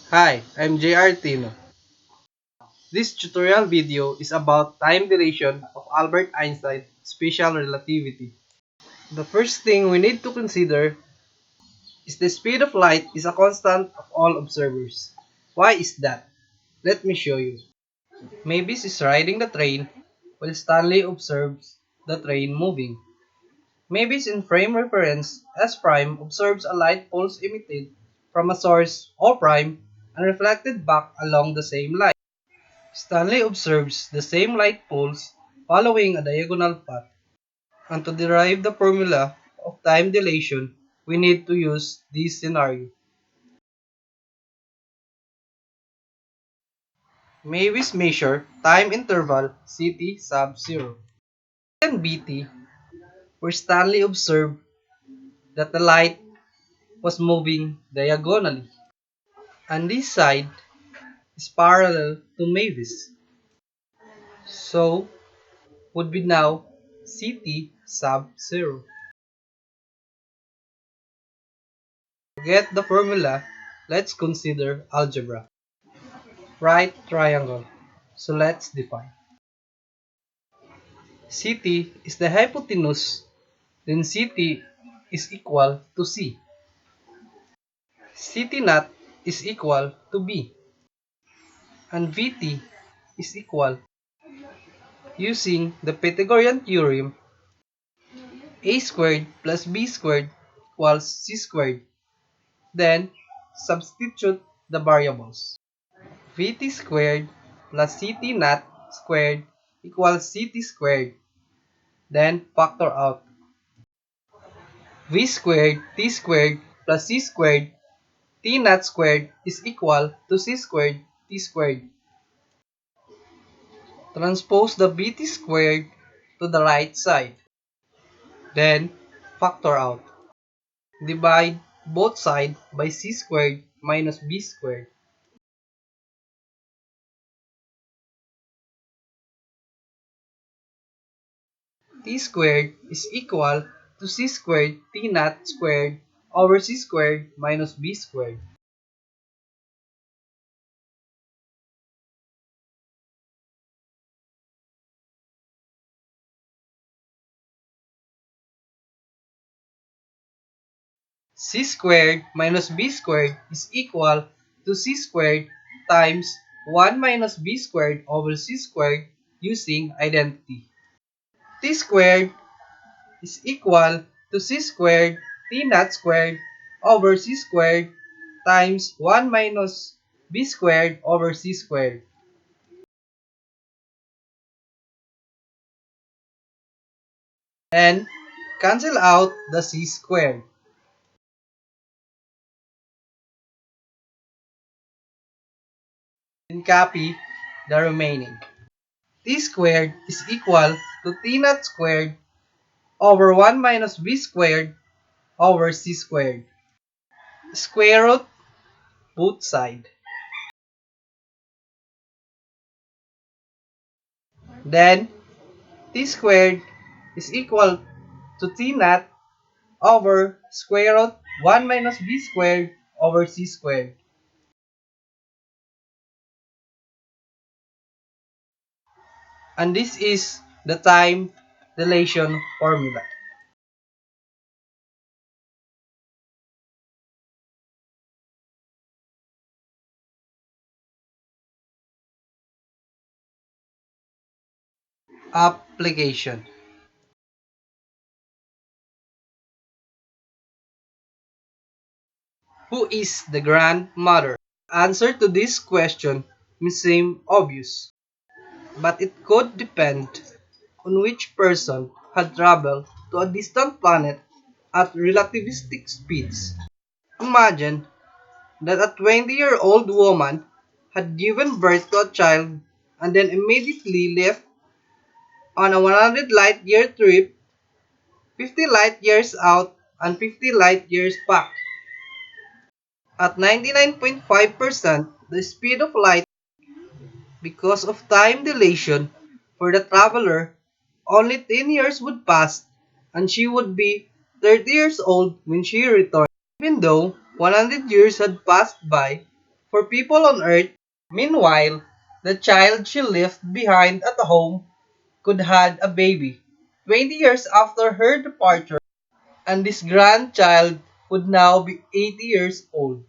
Hi, I'm JR Tino. This tutorial video is about time dilation of Albert Einstein's special relativity. The first thing we need to consider is the speed of light is a constant of all observers. Why is that? Let me show you. Mavis is riding the train while Stanley observes the train moving. Mavis in frame reference S prime observes a light pulse emitted from a source O prime and reflected back along the same line. Stanley observes the same light pulse following a diagonal path, and to derive the formula of time dilation, we need to use this scenario. Mavis measure time interval Ct sub 0 and Bt, where Stanley observed that the light was moving diagonally, and this side is parallel to Mavis. So, would be now Ct sub 0. To get the formula, let's consider algebra. Right triangle. So let's define. Ct is the hypotenuse, then Ct is equal to C. Ct naught is equal to B. And Vt is equal. Using the Pythagorean theorem, a squared plus b squared equals c squared. Then, substitute the variables. Vt squared plus Ct naught squared equals Ct squared. Then factor out. V squared t squared plus c squared t naught squared is equal to c squared t squared. Transpose the bt squared to the right side. Then factor out. Divide both sides by c squared minus b squared. T squared is equal to c squared t naught squared over c squared minus b squared. C squared minus b squared is equal to c squared times 1 minus b squared over c squared using identity. T squared is equal to c squared t naught squared over c squared times 1 minus b squared over c squared. And cancel out the c squared. Then copy the remaining. T squared is equal to t naught squared over 1 minus b squared over c squared. Square root both sides. Then t squared is equal to t naught over square root 1 minus b squared over c squared. And this is the time dilation formula. Application. Who is the grandmother? Answer to this question may seem obvious, but it could depend on which person had traveled to a distant planet at relativistic speeds. Imagine that a 20-year-old woman had given birth to a child and then immediately left on a 100 light year trip, 50 light years out and 50 light years back. At 99.5% the speed of light, because of time dilation for the traveler, only 10 years would pass and she would be 30 years old when she returned. Even though 100 years had passed by, for people on Earth. Meanwhile, the child she left behind at home could had a baby 20 years after her departure, and this grandchild would now be 80 years old.